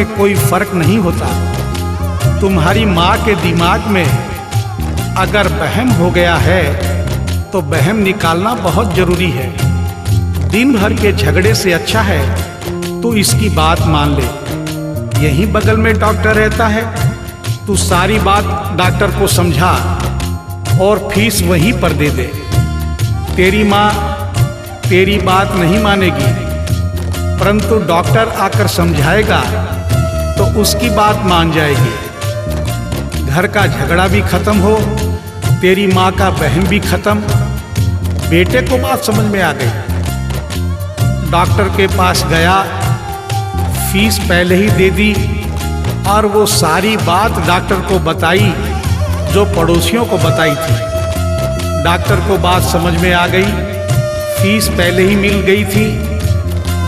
कोई फर्क नहीं होता। तुम्हारी माँ के दिमाग में अगर वहम हो गया है तो वहम निकालना बहुत जरूरी है। दिन भर के झगड़े से अच्छा है तू इसकी बात मान ले। यहीं बगल में डॉक्टर रहता है, तू सारी बात डॉक्टर को समझा और फीस वहीं पर दे दे। तेरी माँ तेरी बात नहीं मानेगी, परंतु डॉक्टर आकर समझाएगा तो उसकी बात मान जाएगी। घर का झगड़ा भी खत्म हो, तेरी माँ का वहम भी खत्म। बेटे को बात समझ में आ गई। डॉक्टर के पास गया, फीस पहले ही दे दी और वो सारी बात डॉक्टर को बताई जो पड़ोसियों को बताई थी। डॉक्टर को बात समझ में आ गई, फीस पहले ही मिल गई थी।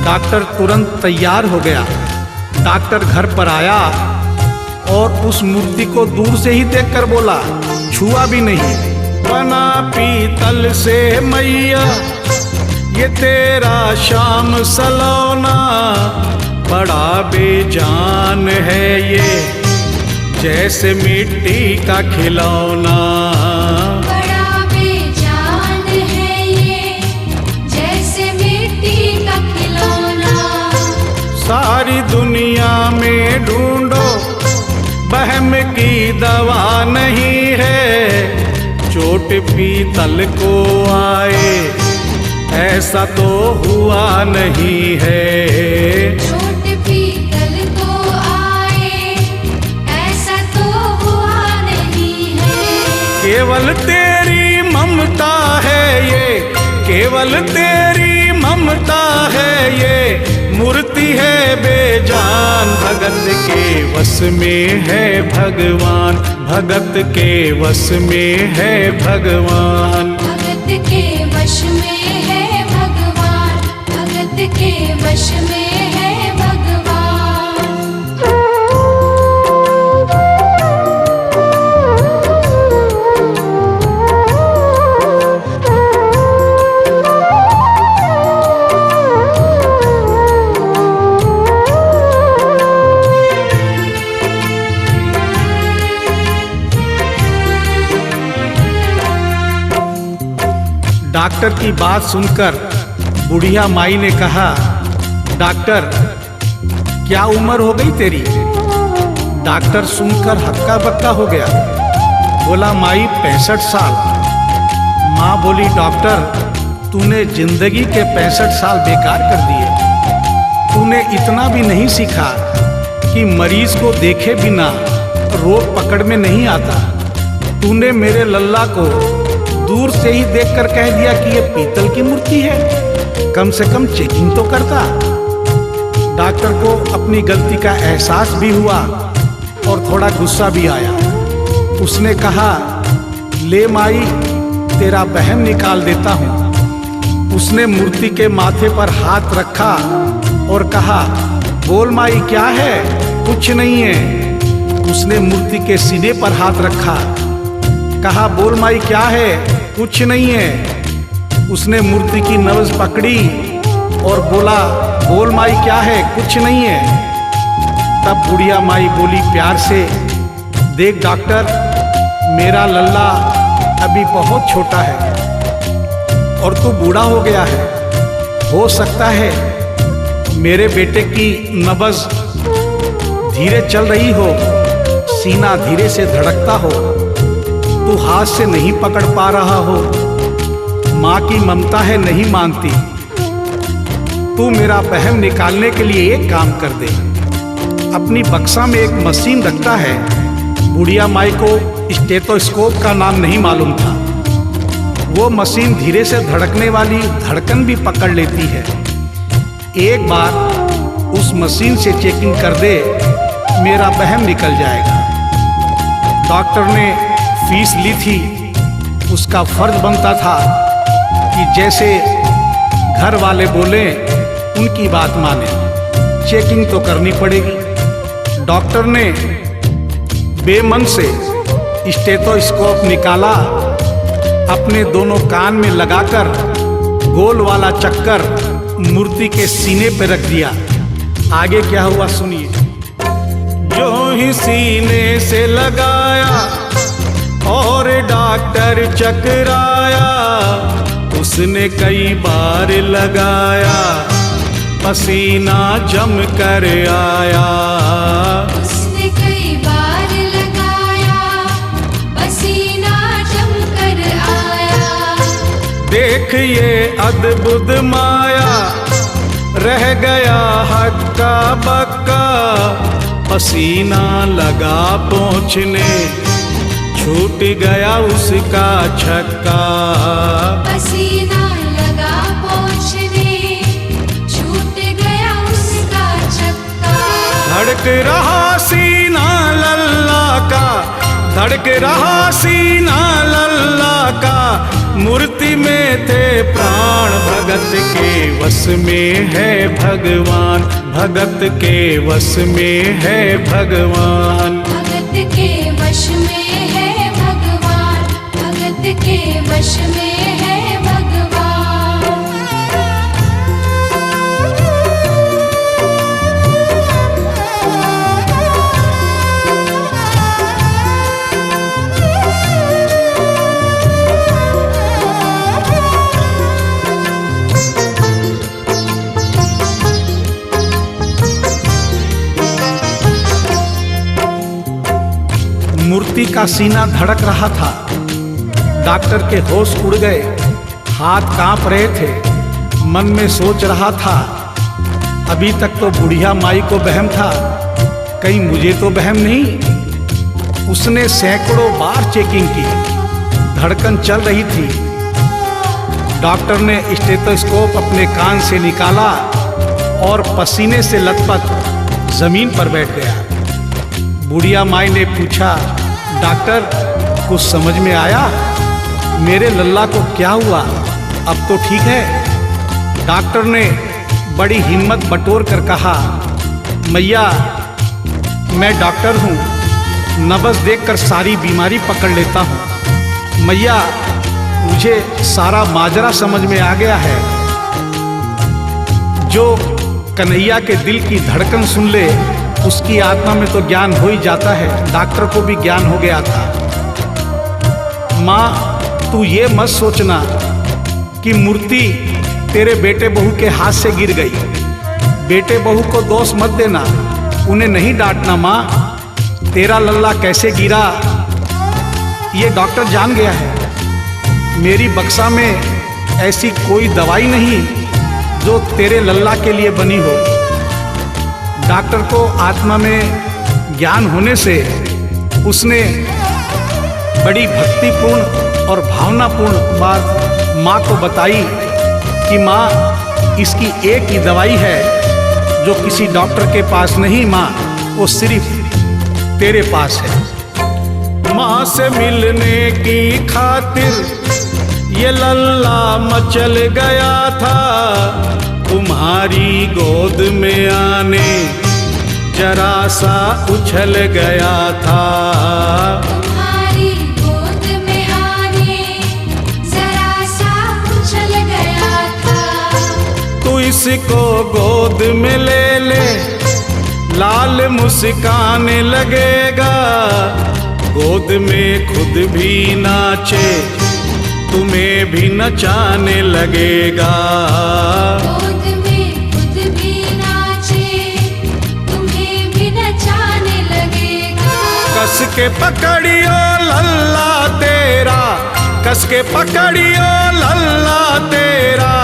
डॉक्टर तुरंत तैयार हो गया। डॉक्टर घर पर आया और उस मूर्ति को दूर से ही देखकर बोला, छुआ भी नहीं। बना पीतल से मैया ये तेरा शाम सलोना, बड़ा बेजान है ये जैसे मिट्टी का खिलौना। बड़ा बेजान है ये जैसे मिट्टी का खिलौना। सारी दुनिया में ढूंढो वहम की दवा नहीं है, चोट पीतल को आए ऐसा तो हुआ नहीं है। चोट पीतल को आए ऐसा तो हुआ नहीं है। केवल तेरी ममता है ये, केवल तेरी ममता है ये, मूर्ति है बेजान। भगत के वश में है भगवान, भगत के वश में है भगवान। भगत के वश में है भगवान, भगत के वश में है भगवान। डॉक्टर की बात सुनकर बुढ़िया माई ने कहा, डॉक्टर क्या उम्र हो गई तेरी? डॉक्टर सुनकर हक्का बक्का हो गया, बोला माई 65 साल। माँ बोली, डॉक्टर तूने जिंदगी के 65 साल बेकार कर दिए। तूने इतना भी नहीं सीखा कि मरीज को देखे बिना रोग पकड़ में नहीं आता। तूने मेरे लल्ला को दूर से ही देखकर कह दिया कि ये पीतल की मूर्ति है, कम से कम चेकिंग तो करता। डॉक्टर को अपनी गलती का एहसास भी हुआ और थोड़ा गुस्सा भी आया। उसने कहा, ले माई तेरा वहम निकाल देता हूँ। उसने मूर्ति के माथे पर हाथ रखा और कहा, बोल माई क्या है? कुछ नहीं है। उसने मूर्ति के सीने पर हाथ रखा, कहा, बोल माई क्या है? कुछ नहीं है। उसने मूर्ति की नब्ज पकड़ी और बोला, बोल माई क्या है? कुछ नहीं है। तब बुढ़िया माई बोली प्यार से, देख डॉक्टर, मेरा लल्ला अभी बहुत छोटा है और तू बूढ़ा हो गया है। हो सकता है मेरे बेटे की नब्ज धीरे चल रही हो, सीना धीरे से धड़कता हो, तू हाथ से नहीं पकड़ पा रहा हो। माँ की ममता है नहीं मानती। तू मेरा वहम निकालने के लिए एक काम कर दे। अपनी बक्सा में एक मशीन रखता है। बुढ़िया माई को स्टेथोस्कोप का नाम नहीं मालूम था। वो मशीन धीरे से धड़कने वाली धड़कन भी पकड़ लेती है। एक बार उस मशीन से चेकिंग कर दे, मेरा वहम निकल जाएगा। डॉक्टर ने फीस ली थी, उसका फर्ज बनता था कि जैसे घर वाले बोले उनकी बात माने। चेकिंग तो करनी पड़ेगी। डॉक्टर ने बेमन से स्टेथोस्कोप निकाला, अपने दोनों कान में लगाकर गोल वाला चक्कर मूर्ति के सीने पर रख दिया। आगे क्या हुआ सुनिए। ही सीने से लगाया और डॉक्टर चकराया। उसने कई बार लगाया, पसीना जम कर आया। उसने कई बार लगाया, पसीना जम कर आया। देख ये अद्भुत माया, रह गया हक्का बक्का। पसीना लगा पहुँचने, छूट गया उसका छक्का। पसीना लगा पहुँचने, छूट गया उसका छक्का। धड़क रहा सीना लल्ला का, धड़क रहा सीना लल्ला का। मूर्ति में थे प्राण, भगत के वश में है भगवान। भगत के वश में है भगवान। भगत के वश में है भगवान। भगत के वश में है भगवान। मूर्ति का सीना धड़क रहा था। डॉक्टर के होश उड़ गए, हाथ कांप रहे थे। मन में सोच रहा था, अभी तक तो बुढ़िया माई को वहम था, कहीं मुझे तो वहम नहीं। उसने सैकड़ों बार चेकिंग की, धड़कन चल रही थी। डॉक्टर ने स्टेथोस्कोप अपने कान से निकाला और पसीने से लथपथ जमीन पर बैठ गया। बुढ़िया माई ने पूछा, डॉक्टर कुछ समझ में आया? मेरे लल्ला को क्या हुआ? अब तो ठीक है। डॉक्टर ने बड़ी हिम्मत बटोर कर कहा, मैया मैं डॉक्टर हूँ, नब्ज देखकर सारी बीमारी पकड़ लेता हूँ। मैया मुझे सारा माजरा समझ में आ गया है। जो कन्हैया के दिल की धड़कन सुन ले, उसकी आत्मा में तो ज्ञान हो ही जाता है। डॉक्टर को भी ज्ञान हो गया था। माँ तू ये मत सोचना कि मूर्ति तेरे बेटे बहू के हाथ से गिर गई। बेटे बहू को दोष मत देना, उन्हें नहीं डांटना। माँ तेरा लल्ला कैसे गिरा ये डॉक्टर जान गया है। मेरी बक्सा में ऐसी कोई दवाई नहीं जो तेरे लल्ला के लिए बनी हो। डॉक्टर को आत्मा में ज्ञान होने से उसने बड़ी भक्तिपूर्ण और भावनापूर्ण बात माँ को बताई कि माँ इसकी एक ही दवाई है जो किसी डॉक्टर के पास नहीं। माँ वो सिर्फ तेरे पास है। माँ से मिलने की खातिर ये लल्ला मचल गया था। तुम्हारी गोद में आने जरा सा उछल गया था। तुम्हारी गोद में आने जरा सा उछल गया था। तू इसको गोद में ले ले, लाल मुस्काने लगेगा। गोद में खुद भी नाचे, तुम्हें भी नचाने लगेगा। गोद में खुद भी नाचे, तुम्हें भी नचाने लगेगा। कस के पकड़ियो लल्ला तेरा, कस के पकड़ियो लल्ला तेरा।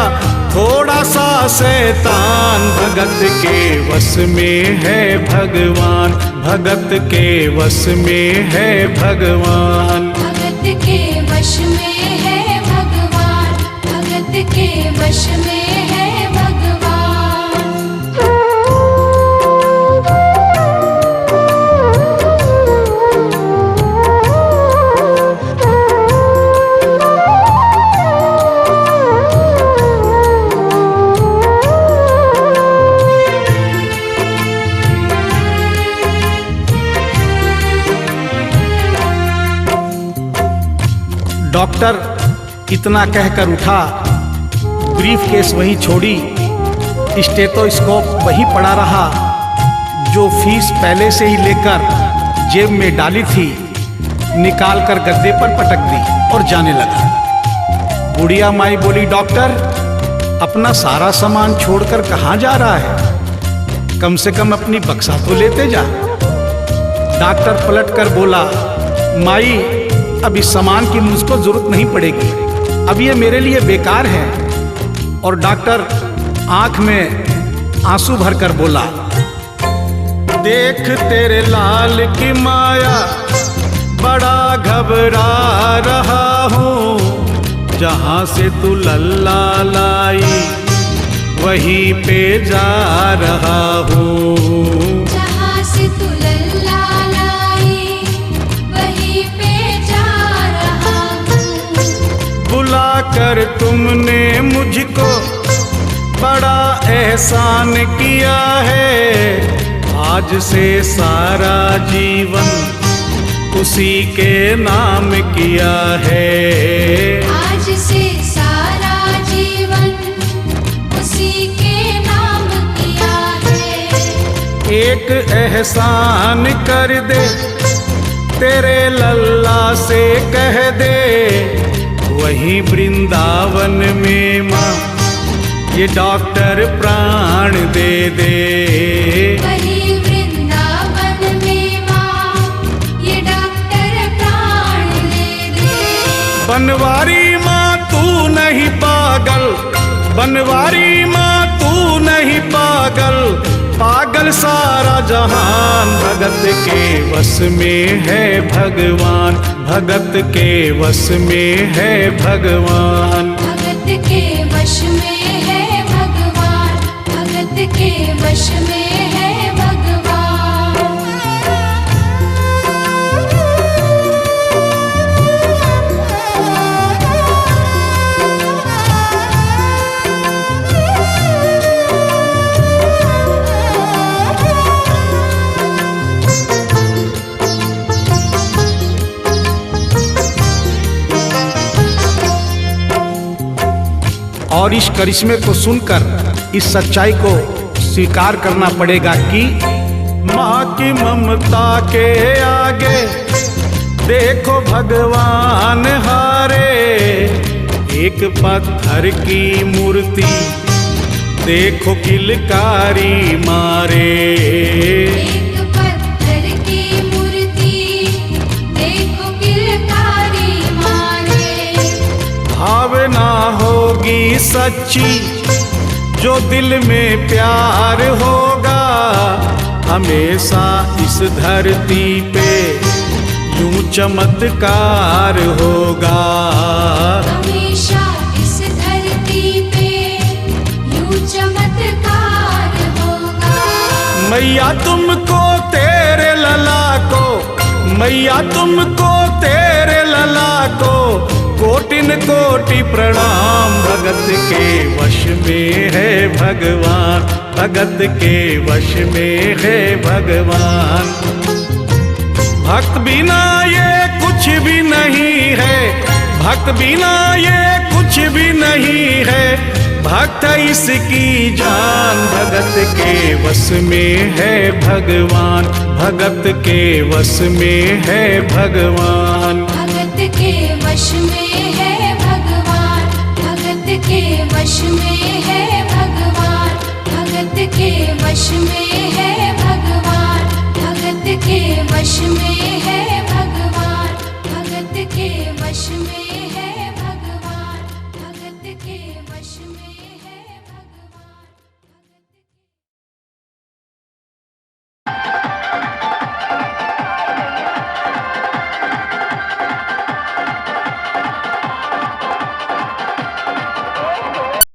थोड़ा सा शैतान भगत के वश में है भगवान। भगत के वश में है भगवान। भगत के वश में है भगवान। भगत के वश में है भगवान। डॉक्टर इतना कहकर उठा, ब्रीफ केस वहीं छोड़ी, स्टेथोस्कोप वहीं पड़ा रहा। जो फीस पहले से ही लेकर जेब में डाली थी निकाल कर गद्दे पर पटक दी और जाने लगा। बुढ़िया माई बोली, डॉक्टर अपना सारा सामान छोड़कर कहाँ जा रहा है? कम से कम अपनी बक्सा तो लेते जा। डॉक्टर पलट कर बोला, माई अब इस सामान की मुझको जरूरत नहीं पड़ेगी, अब ये मेरे लिए बेकार है। और डॉक्टर आंख में आंसू भरकर बोला, देख तेरे लाल की माया बड़ा घबरा रहा हूँ, जहाँ से तू लल्ला लाई वहीं पे जा रहा हूँ। जहाँ से तू लल्ला लाई वहीं पे जा रहा हूँ। बुलाकर तुमने मुझको बड़ा एहसान किया है, आज से सारा जीवन उसी के नाम किया है। आज से सारा जीवन उसी के नाम किया है। एक एहसान कर दे तेरे लल्ला से कह दे, वहीं वृंदावन में माँ ये डॉक्टर प्राण दे दे। वहीं वृंदावन में माँ ये डॉक्टर प्राण दे दे। बनवारी माँ तू नहीं पागल, बनवारी माँ तू नहीं पागल, पागल सारा जहान, भगत के वश में है भगवान, भगत के वश में है भगवान। भगत के वश में है भगवान, भगत के वश में है भगवान। और इस करिश्मे को सुनकर इस सच्चाई को स्वीकार करना पड़ेगा कि माँ की ममता के आगे देखो भगवान हारे। एक पत्थर की मूर्ति देखो किलकारी मारे। एक पत्थर की मूर्ति देखो किलकारी मारे। भावना होगी सच्ची जो दिल में प्यार होगा, हमेशा इस धरती पे यूं चमत्कार होगा। हमेशा इस धरती पे यूं चमत्कार होगा। मैया तुमको तेरे लला को, मैया तुमको तेरे लला को कोटिन कोटि प्रणाम। भगत के वश में है भगवान, भगत के वश में है भगवान। भक्त बिना ये कुछ भी नहीं है, भक्त बिना ये कुछ भी नहीं है, भक्त इसकी जान। भगत के वश में है भगवान, भगत के वश में है भगवान। भगत के वश में है भगवान, भगत के वश में है भगवान। भगत के वश में है भगवान, भगत के वश में